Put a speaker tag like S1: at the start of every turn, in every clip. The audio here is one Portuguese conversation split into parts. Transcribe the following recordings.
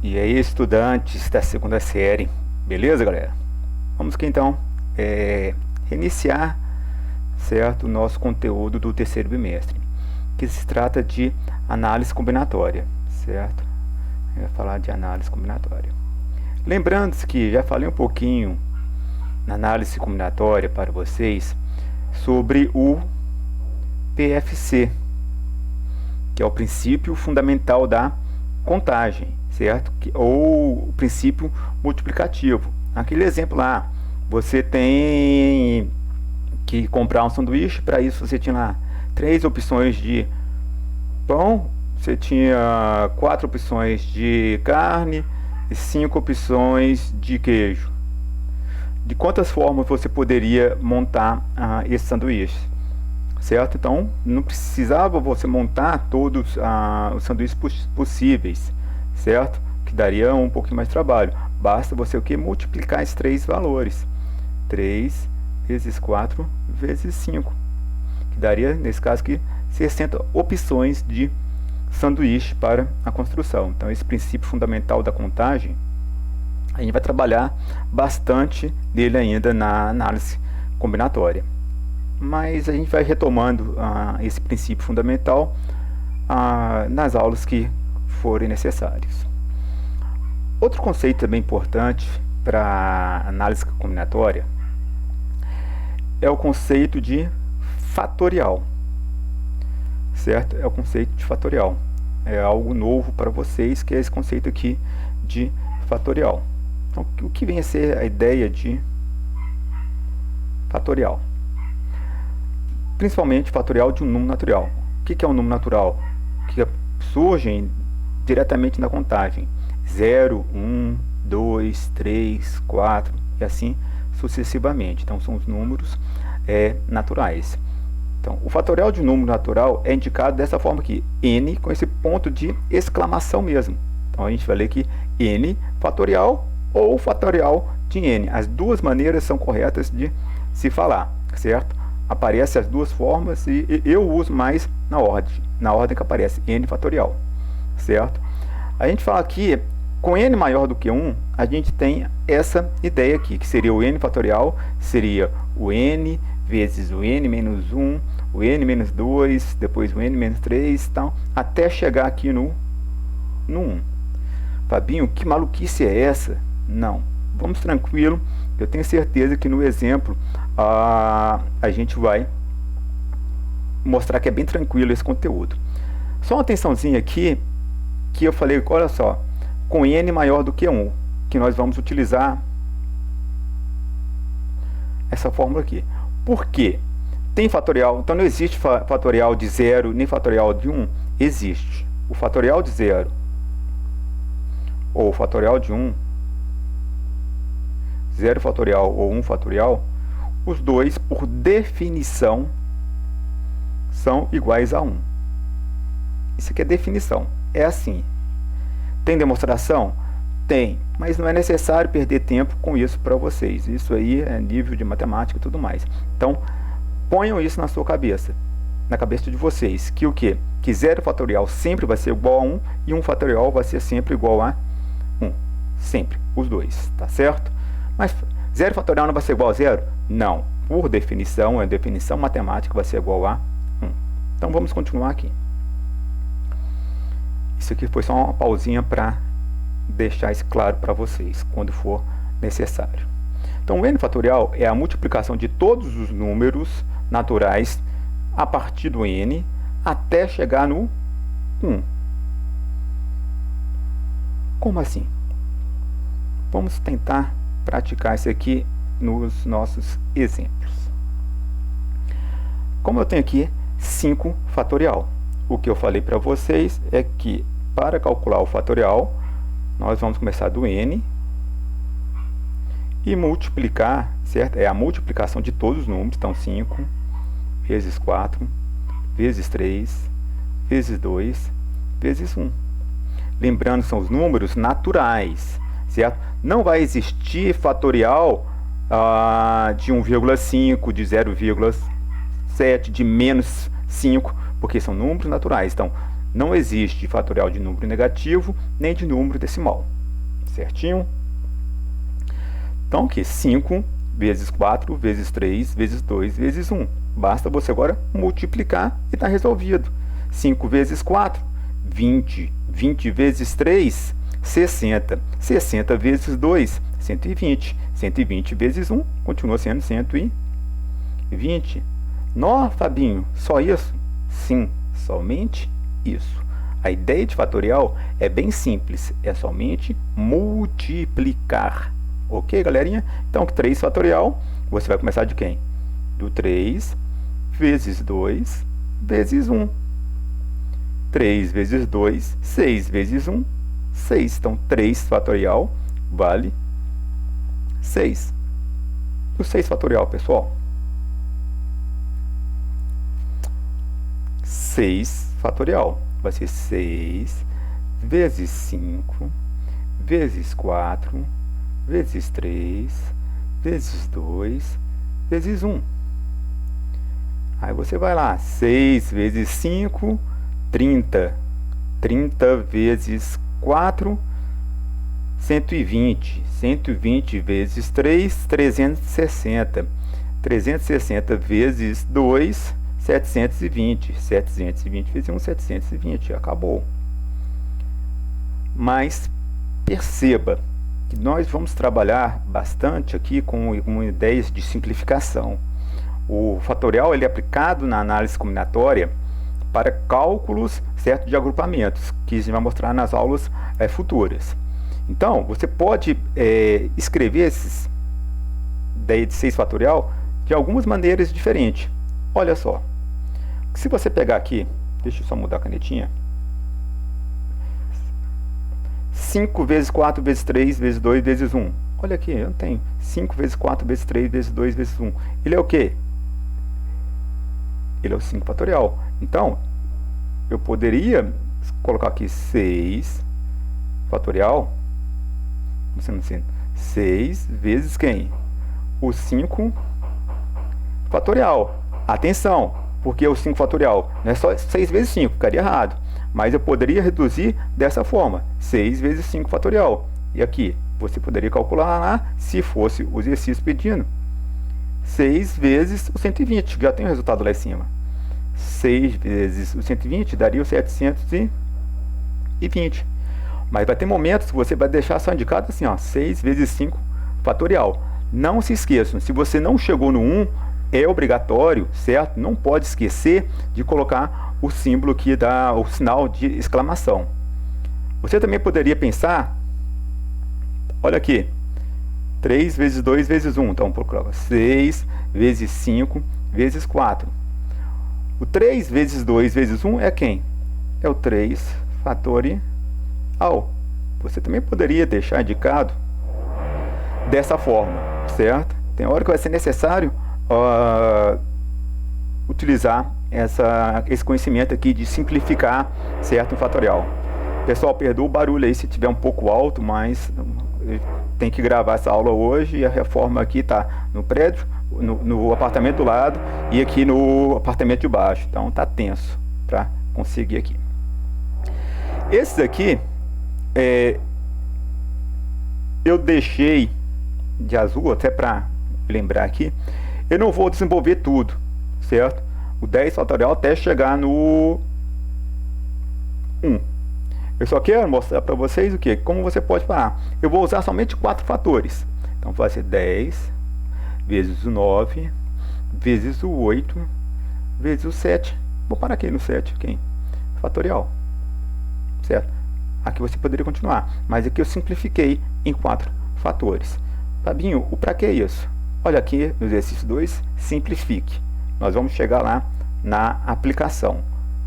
S1: E aí, estudantes da segunda série, beleza, galera? Vamos aqui então reiniciar, certo, o nosso conteúdo do terceiro bimestre, que se trata de análise combinatória, certo? Eu vou falar de análise combinatória. Lembrando-se que já falei um pouquinho na análise combinatória para vocês sobre o PFC, que é o princípio fundamental da contagem, certo? Ou o princípio multiplicativo. Aquele exemplo lá, você tem que comprar um sanduíche, para isso você tinha lá 3 opções de pão, você tinha 4 opções de carne e 5 opções de queijo. De quantas formas você poderia montar esse sanduíche? Certo? Então, não precisava você montar todos os sanduíches possíveis, certo? Que daria um pouquinho mais de trabalho. Basta você o que? Multiplicar esses 3 valores. 3 vezes 4 vezes 5. Que daria, nesse caso aqui, 60 opções de sanduíche para a construção. Então, esse princípio fundamental da contagem, a gente vai trabalhar bastante dele ainda na análise combinatória. Mas a gente vai retomando esse princípio fundamental nas aulas que forem necessárias. Outro conceito também importante para análise combinatória é o conceito de fatorial, certo? É o conceito de fatorial. É algo novo para vocês, que é esse conceito aqui de fatorial. Então, o que vem a ser a ideia de fatorial? Principalmente fatorial de um número natural. O que é um número natural? Que surgem diretamente na contagem. 0, 1, 2, 3, 4 e assim sucessivamente. Então são os números naturais. Então, o fatorial de um número natural é indicado dessa forma aqui, n com esse ponto de exclamação mesmo. Então a gente vai ler aqui n fatorial ou fatorial de n. As duas maneiras são corretas de se falar, certo? Aparecem as duas formas e eu uso mais na ordem que aparece, n fatorial, certo? A gente fala aqui, com n maior do que 1, a gente tem essa ideia aqui, que seria o n fatorial, seria o n vezes o n menos 1, o n menos 2, depois o n menos 3, então, até chegar aqui no 1. Fabinho, que maluquice é essa? Não, vamos tranquilo, eu tenho certeza que no exemplo a gente vai mostrar que é bem tranquilo esse conteúdo. Só uma atençãozinha aqui, que eu falei, olha só, com n maior do que 1, que nós vamos utilizar essa fórmula aqui. Por quê? Tem fatorial, então não existe fatorial de 0 nem fatorial de 1, existe. O fatorial de 0 ou o fatorial de 1, 0 fatorial ou 1 fatorial, os dois, por definição, são iguais a 1. Isso aqui é definição. É assim. Tem demonstração? Tem. Mas não é necessário perder tempo com isso para vocês. Isso aí é nível de matemática e tudo mais. Então, ponham isso na sua cabeça. Na cabeça de vocês. Que o quê? Que 0 fatorial sempre vai ser igual a 1 e 1 fatorial vai ser sempre igual a 1. Sempre. Os dois. Tá certo? Mas 0 fatorial não vai ser igual a 0? Não. Por definição, a definição matemática vai ser igual a 1. Então vamos continuar aqui. Isso aqui foi só uma pausinha para deixar isso claro para vocês, quando for necessário. Então o n fatorial é a multiplicação de todos os números naturais a partir do n até chegar no 1. Como assim? Vamos tentar praticar isso aqui nos nossos exemplos. Como eu tenho aqui 5 fatorial, o que eu falei para vocês é que para calcular o fatorial, nós vamos começar do n e multiplicar, certo? É a multiplicação de todos os números, então 5 vezes 4, vezes 3, vezes 2, vezes 1. Lembrando, são os números naturais, certo? Não vai existir fatorial de 1,5, de 0,7, de menos 5, porque são números naturais. Então, Não existe fatorial de número negativo nem de número decimal. Certinho? Então, aqui, 5 vezes 4 vezes 3 vezes 2 vezes 1. Basta você agora multiplicar e está resolvido. 5 vezes 4, 20. 20 vezes 3, 60. 60 vezes 2, 120. 120 vezes 1, continua sendo 120. Nó, Fabinho, só isso? Sim, somente isso. A ideia de fatorial é bem simples, é somente multiplicar. Ok, galerinha? Então, 3 fatorial, você vai começar de quem? Do 3 vezes 2 vezes 1. 3 vezes 2, 6 vezes 1, 6. Então, 3 fatorial vale 6. E o 6 fatorial, pessoal? 6 fatorial vai ser 6 vezes 5 vezes 4 vezes 3 vezes 2 vezes 1. Aí você vai lá, 6 vezes 5, 30. 30 vezes 4, 120. 120 vezes 3, 360. 360 vezes 2, 720. 720 vezes 1, 720. Acabou. Mas perceba que nós vamos trabalhar bastante aqui com ideias de simplificação. O fatorial ele é aplicado na análise combinatória para cálculos certo, de agrupamentos, que a gente vai mostrar nas aulas futuras. Então, você pode escrever esses daí de 6 fatorial de algumas maneiras diferentes. Olha só, se você pegar aqui, deixa eu só mudar a canetinha, 5 vezes 4 vezes 3 vezes 2 vezes 1. Olha aqui, eu tenho 5 vezes 4 vezes 3 vezes 2 vezes 1. Ele é o quê? Ele é o 5 fatorial. Então, eu poderia colocar aqui 6 fatorial. Você não ensina. 6 vezes quem? O 5 fatorial. Atenção, porque o 5 fatorial não é só 6 vezes 5, ficaria errado. Mas eu poderia reduzir dessa forma, 6 vezes 5 fatorial. E aqui, você poderia calcular lá, se fosse o exercício pedindo, 6 vezes o 120, já tem o resultado lá em cima. 6 vezes o 120 daria o 720. Mas vai ter momentos que você vai deixar só indicado assim, ó, 6 vezes 5 fatorial. Não se esqueçam, se você não chegou no 1, é obrigatório, certo? Não pode esquecer de colocar o símbolo que dá o sinal de exclamação. Você também poderia pensar, olha aqui, 3 vezes 2 vezes 1. Então, procura 6 vezes 5 vezes 4. O 3 vezes 2 vezes 1 é quem? É o 3 fatorial. Você também poderia deixar indicado dessa forma, certo? Tem hora que vai ser necessário utilizar esse conhecimento aqui de simplificar, certo, um fatorial. Pessoal, perdoa o barulho aí se estiver um pouco alto, mas tem que gravar essa aula hoje e a reforma aqui está no prédio, no apartamento do lado e aqui no apartamento de baixo. Então tá tenso para conseguir aqui. Esses aqui eu deixei de azul até para lembrar aqui. Eu não vou desenvolver tudo, certo? O 10 fatorial até chegar no 1. Eu só quero mostrar para vocês o que? Como você pode parar. Eu vou usar somente 4 fatores. Então vai ser 10 vezes o 9 vezes o 8 vezes o 7. Vou parar aqui no 7, quem? Fatorial. Certo? Aqui você poderia continuar, mas aqui eu simplifiquei em 4 fatores. Fabinho, o para que isso? Olha aqui no exercício 2, simplifique. Nós vamos chegar lá na aplicação.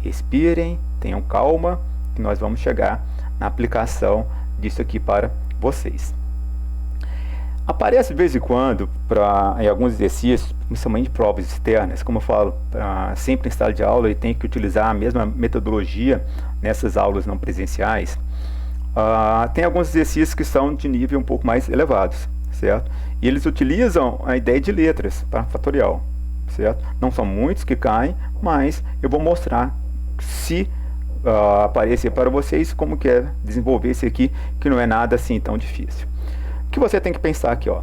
S1: Respirem, tenham calma, que nós vamos chegar na aplicação disso aqui para vocês. Aparece de vez em quando, em alguns exercícios, principalmente provas externas, como eu falo, sempre em sala de aula e tem que utilizar a mesma metodologia nessas aulas não presenciais. Tem alguns exercícios que são de nível um pouco mais elevados, certo? E eles utilizam a ideia de letras para fatorial, certo? Não são muitos que caem, mas eu vou mostrar se aparecer para vocês como que é desenvolver esse aqui, que não é nada assim tão difícil. O que você tem que pensar aqui, ó,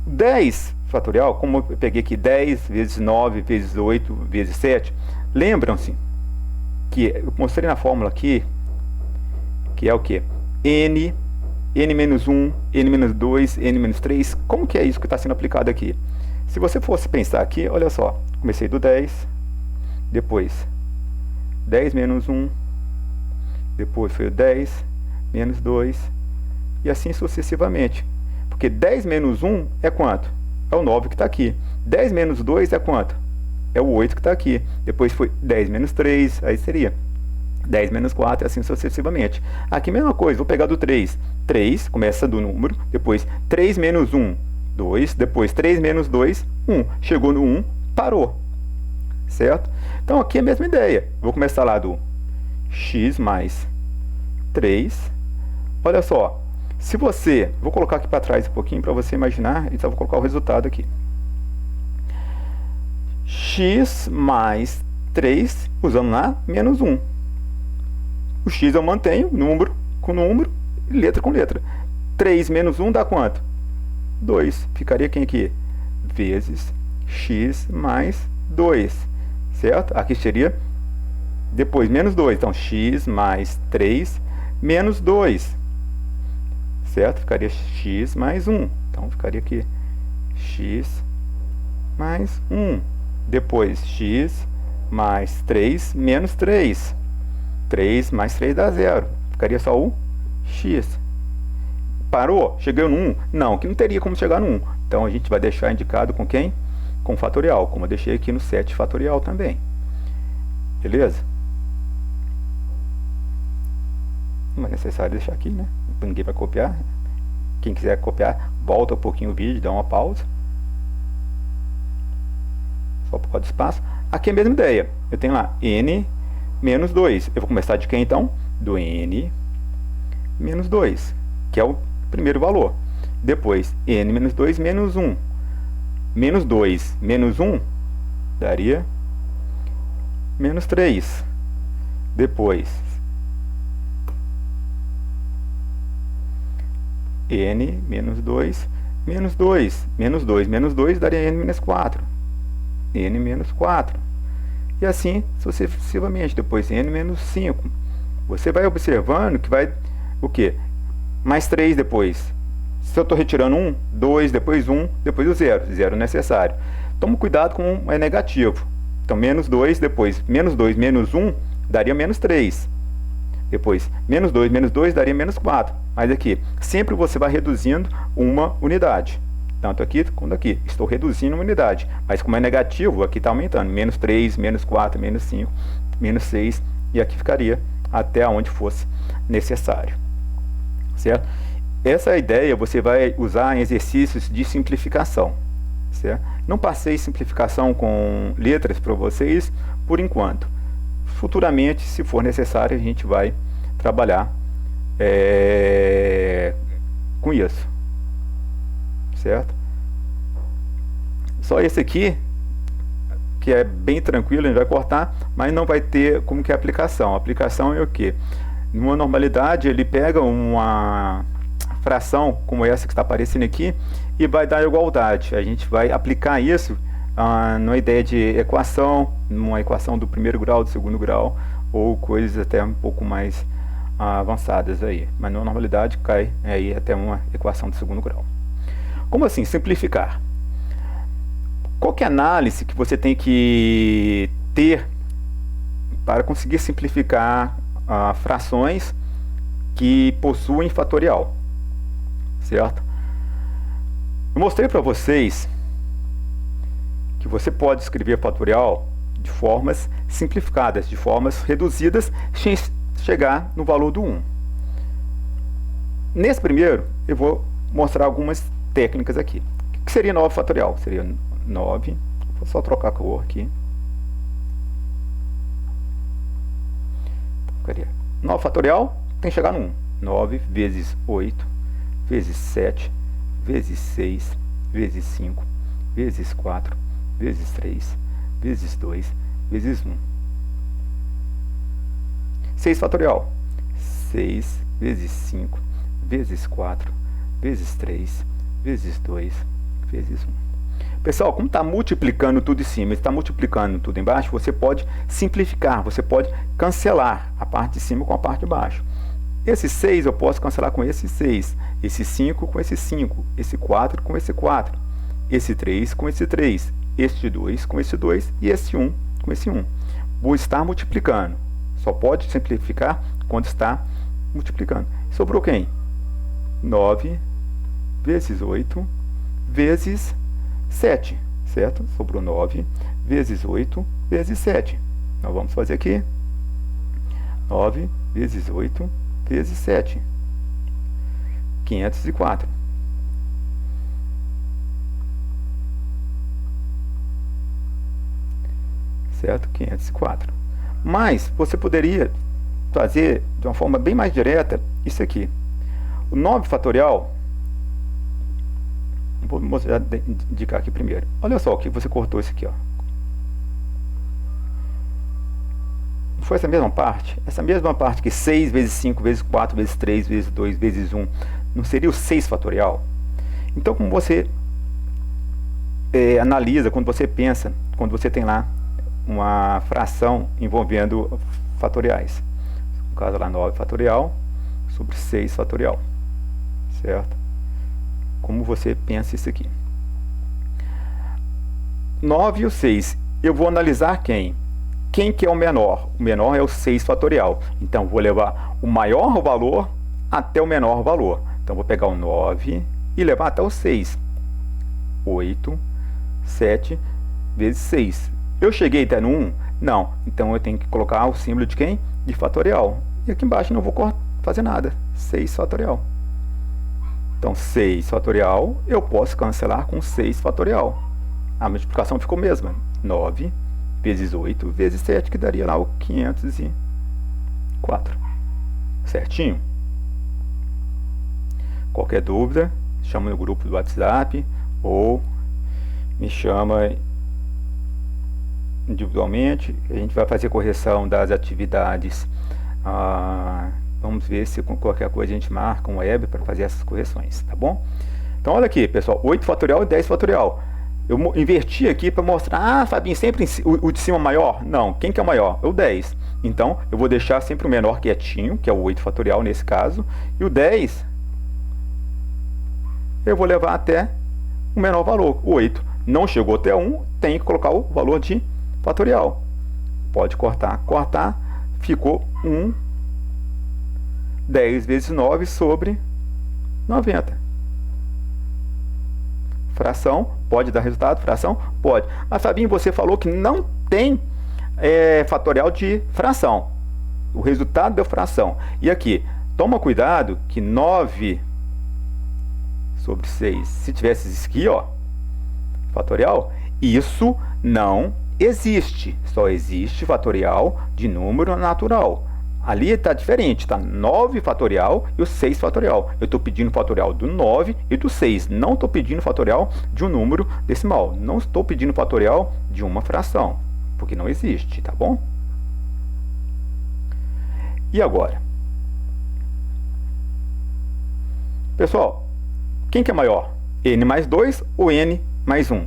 S1: 10 fatorial, como eu peguei aqui 10 vezes 9 vezes 8 vezes 7, lembram-se que eu mostrei na fórmula aqui, que é o que? N menos 1, N menos 2, N menos 3, como que é isso que está sendo aplicado aqui? Se você fosse pensar aqui, olha só, comecei do 10, depois 10 menos 1, depois foi o 10 menos 2, e assim sucessivamente. Porque 10 menos 1 é quanto? É o 9 que está aqui. 10 menos 2 é quanto? É o 8 que está aqui. Depois foi 10 menos 3, aí seria 10 menos 4, e assim sucessivamente. Aqui mesma coisa, vou pegar do 3. 3 começa do número, depois 3 menos 1, 2, depois 3 menos 2, 1. Chegou no 1, parou. Certo? Então aqui é a mesma ideia. Vou começar lá do x mais 3. Olha só, se você... Vou colocar aqui para trás um pouquinho para você imaginar, e só vou colocar o resultado aqui. X mais 3, usando lá, menos 1. O x eu mantenho, número com número, e letra com letra. 3 menos 1 dá quanto? 2. Ficaria quem aqui? Vezes x mais 2. Certo? Aqui seria depois menos 2. Então, x mais 3 menos 2. Certo? Ficaria x mais 1. Então, ficaria aqui x mais 1. Depois, x mais 3 menos 3. 3 mais 3 dá 0. Ficaria só o x. Parou? Cheguei no 1? Não, que não teria como chegar no 1. Então, a gente vai deixar indicado com quem? Com fatorial, como eu deixei aqui no 7 fatorial também. Beleza? Não é necessário deixar aqui, né? Ninguém vai copiar. Quem quiser copiar, volta um pouquinho o vídeo, dá uma pausa. Só por causa do espaço. Aqui é a mesma ideia. Eu tenho lá n menos 2. Eu vou começar de quem então? Do n menos 2, que é o primeiro valor. Depois, n menos 2 menos 1. Menos 2 menos 1 daria menos 3. Depois, n menos 2 menos 2. Menos 2 menos 2 daria n menos 4. N menos 4. E assim sucessivamente. Depois n menos 5. Você vai observando que vai o quê? Mais 3 depois. Se eu estou retirando 1, 2, depois 1, depois o 0. 0 necessário. Toma cuidado com é negativo. Então, menos 2, depois menos 2 menos 1 daria menos 3. Depois, menos 2 daria menos 4. Mas aqui, sempre você vai reduzindo uma unidade. Tanto aqui quanto aqui. Estou reduzindo uma unidade. Mas como é negativo, aqui está aumentando. Menos 3, menos 4, menos 5, menos 6. E aqui ficaria até onde fosse necessário. Certo? Essa ideia você vai usar em exercícios de simplificação. Certo? Não passei simplificação com letras para vocês por enquanto. Futuramente, se for necessário, a gente vai trabalhar com isso. Certo? Só esse aqui, que é bem tranquilo, a gente vai cortar, mas não vai ter como que é a aplicação. A aplicação é o quê? Numa normalidade, ele pega uma fração como essa que está aparecendo aqui e vai dar igualdade. A gente vai aplicar isso numa ideia de equação, numa equação do primeiro grau, do segundo grau, ou coisas até um pouco mais avançadas aí. Mas na normalidade cai aí até uma equação do segundo grau. Como assim simplificar? Qual que é a análise que você tem que ter para conseguir simplificar frações que possuem fatorial? Certo? Eu mostrei para vocês que você pode escrever fatorial de formas simplificadas, de formas reduzidas, sem chegar no valor do 1. Nesse primeiro, eu vou mostrar algumas técnicas aqui. O que seria 9 fatorial? Seria 9, vou só trocar a cor aqui. Ficaria 9 fatorial, tem que chegar no 1. 9 vezes 8, vezes 7, vezes 6, vezes 5, vezes 4, vezes 3, vezes 2, vezes 1. 6 fatorial. 6 vezes 5 vezes 4 vezes 3 vezes 2 vezes 1. Pessoal, como está multiplicando tudo em cima e está multiplicando tudo embaixo, você pode simplificar, você pode cancelar a parte de cima com a parte de baixo. Esse 6 eu posso cancelar com esse 6, esse 5 com esse 5, esse 4 com esse 4, esse 3 com esse 3, este 2 com esse 2 e esse 1 com esse 1. Vou estar multiplicando. Só pode simplificar quando está multiplicando. Sobrou quem? 9 vezes 8 vezes 7, certo? Sobrou 9 vezes 8 vezes 7. Nós vamos fazer aqui 9 vezes 8 vezes 7. 504. Certo? 504. Mas você poderia fazer de uma forma bem mais direta isso aqui. O 9 fatorial, vou mostrar, indicar aqui primeiro. Olha só que você cortou isso aqui, ó. Não foi essa mesma parte? Essa mesma parte que 6 vezes 5 vezes 4 vezes 3 vezes 2 vezes 1, não seria o 6 fatorial? Então, como você analisa, quando você pensa, quando você tem lá uma fração envolvendo fatoriais. No caso lá, 9 fatorial sobre 6 fatorial. Certo? Como você pensa isso aqui? 9 e o 6. Eu vou analisar quem? Quem que é o menor? O menor é o 6 fatorial. Então, vou levar o maior valor até o menor valor. Então, vou pegar o 9 e levar até o 6. 8, 7 vezes 6. Eu cheguei até no 1? Não. Então, eu tenho que colocar o símbolo de quem? De fatorial. E aqui embaixo não vou fazer nada. 6 fatorial. Então, 6 fatorial, eu posso cancelar com 6 fatorial. A multiplicação ficou a mesma. 9 vezes 8 vezes 7, que daria lá o 504. Certinho? Qualquer dúvida, chama no grupo do WhatsApp ou me chama individualmente. A gente vai fazer correção das atividades. Vamos ver se com qualquer coisa a gente marca um web para fazer essas correções, tá bom? Então, olha aqui, pessoal, 8 fatorial e 10 fatorial. Eu inverti aqui para mostrar, Fabinho, sempre o de cima maior? Não, quem que é o maior? É o 10. Então, eu vou deixar sempre o menor quietinho, que é o 8 fatorial nesse caso, e o 10 eu vou levar até o menor valor, o 8. Não chegou até 1, tem que colocar o valor de fatorial. Pode cortar, ficou 1, 10 vezes 9 sobre 90. Fração, pode dar resultado? Fração? Pode. Mas, Fabinho, você falou que não tem fatorial de fração. O resultado deu fração. E aqui, toma cuidado que 9 sobre 6, se tivesse isso aqui, ó, fatorial, isso não existe. Só existe fatorial de número natural. Ali está diferente, está 9 fatorial e o 6 fatorial. Eu estou pedindo fatorial do 9 e do 6. Não estou pedindo fatorial de um número decimal. Não estou pedindo fatorial de uma fração, porque não existe, tá bom? E agora? Pessoal, quem que é maior? N mais 2 ou N mais 1?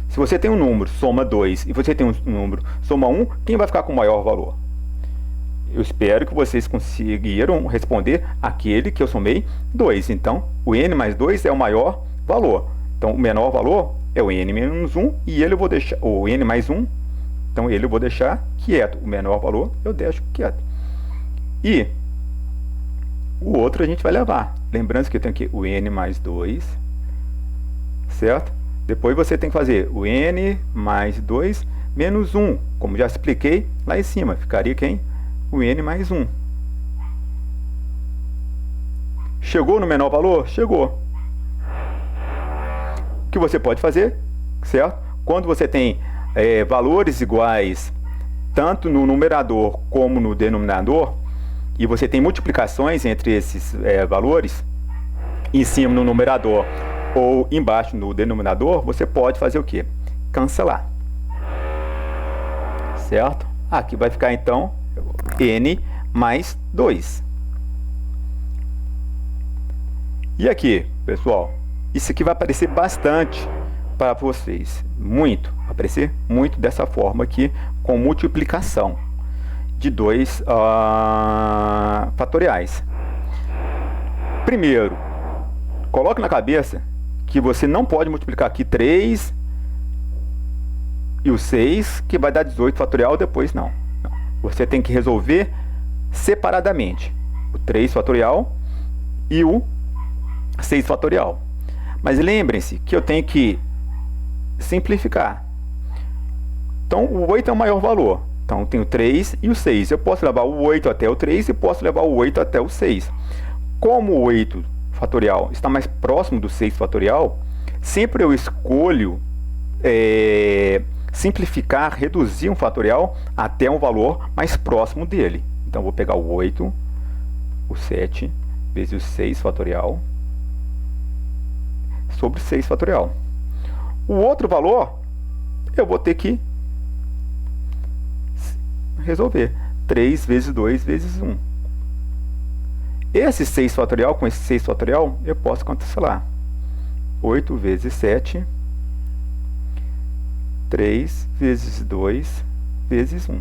S1: Se você tem um número, soma 2, e você tem um número, soma 1, quem vai ficar com o maior valor? Eu espero que vocês conseguiram responder aquele que eu somei 2. Então, o N mais 2 é o maior valor. Então, o menor valor é o N menos 1 e ele eu vou deixar, o N mais 1, então ele eu vou deixar quieto. O menor valor eu deixo quieto. E o outro a gente vai levar. Lembrando que eu tenho aqui o N mais 2, certo? Depois você tem que fazer o N mais 2 menos 1, como já expliquei lá em cima. Ficaria quem? O N mais 1. Chegou no menor valor? Chegou. O que você pode fazer, certo? Quando você tem valores iguais, tanto no numerador como no denominador, e você tem multiplicações entre esses valores, em cima no numerador ou embaixo no denominador, você pode fazer o quê? Cancelar. Certo? Aqui vai ficar então N mais 2. E aqui, pessoal, isso aqui vai aparecer bastante para vocês. Muito. Vai aparecer muito dessa forma aqui, com multiplicação de 2 fatoriais. Primeiro, coloque na cabeça que você não pode multiplicar aqui 3 e o 6, que vai dar 18 fatorial, depois não. Você tem que resolver separadamente o 3 fatorial e o 6 fatorial. Mas lembrem-se que eu tenho que simplificar. Então, o 8 é o maior valor. Então, eu tenho o 3 e o 6. Eu posso levar o 8 até o 3 e posso levar o 8 até o 6. Como o 8 fatorial está mais próximo do 6 fatorial, sempre eu escolho simplificar, reduzir um fatorial até um valor mais próximo dele. Então, vou pegar o 8, o 7, vezes o 6 fatorial, sobre 6 fatorial. O outro valor, eu vou ter que resolver. 3 vezes 2 vezes 1. Esse 6 fatorial, com esse 6 fatorial, eu posso cancelar. 8 vezes 7, 3 vezes 2 vezes 1.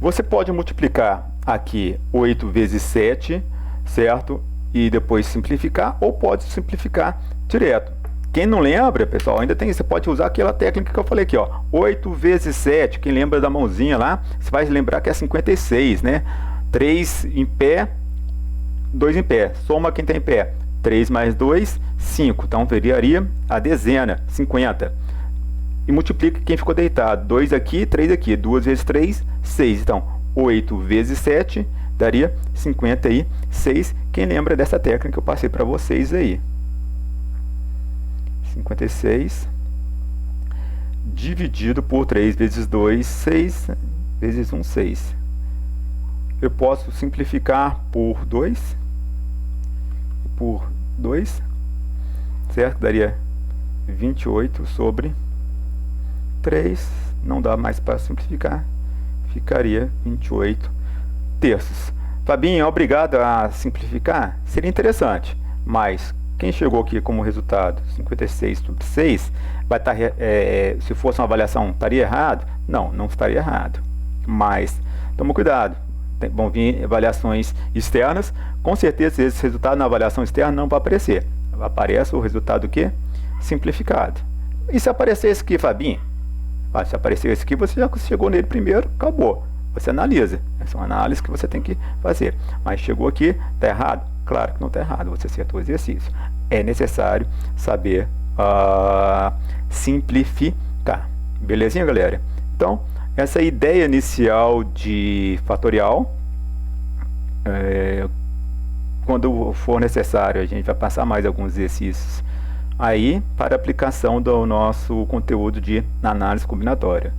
S1: Você pode multiplicar aqui 8 vezes 7, certo? E depois simplificar, ou pode simplificar direto. Quem não lembra, pessoal, ainda tem, você pode usar aquela técnica que eu falei aqui, ó. 8 vezes 7, quem lembra da mãozinha lá, você vai lembrar que é 56, né? 3 em pé, 2 em pé. Soma quem está em pé. 3 mais 2, 5. Então, viraria a dezena, 50. E multiplica quem ficou deitado. 2 aqui, 3 aqui. 2 vezes 3, 6. Então, 8 vezes 7, daria 56. Quem lembra dessa técnica que eu passei para vocês aí? 56 dividido por 3 vezes 2, 6 vezes 1, 6. Eu posso simplificar por 2, certo? Daria 28 sobre 3, não dá mais para simplificar, ficaria 28 terços. Fabinho, obrigado a simplificar, seria interessante, mas quem chegou aqui como resultado 56 sobre 6, vai estar, se fosse uma avaliação, estaria errado? Não, não estaria errado, mas toma cuidado. Vão vir avaliações externas, com certeza esse resultado na avaliação externa não vai aparecer. Aparece o resultado o quê? Simplificado. E se aparecer esse aqui, Fabinho? Se aparecer esse aqui, você já chegou nele primeiro, acabou. Você analisa. Essa é uma análise que você tem que fazer. Mas chegou aqui, está errado? Claro que não está errado, você acertou o exercício. É necessário saber simplificar. Belezinha, galera? Então, essa ideia inicial de fatorial, quando for necessário, a gente vai passar mais alguns exercícios aí para aplicação do nosso conteúdo de análise combinatória.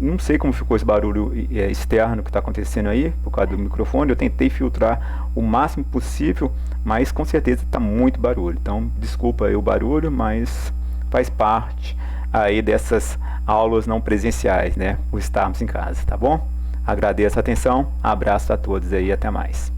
S1: Não sei como ficou esse barulho externo que está acontecendo aí, por causa do microfone, eu tentei filtrar o máximo possível, mas com certeza está muito barulho. Então, desculpa aí o barulho, mas faz parte aí dessas aulas não presenciais, né? Por estarmos em casa, tá bom? Agradeço a atenção, abraço a todos aí, até mais.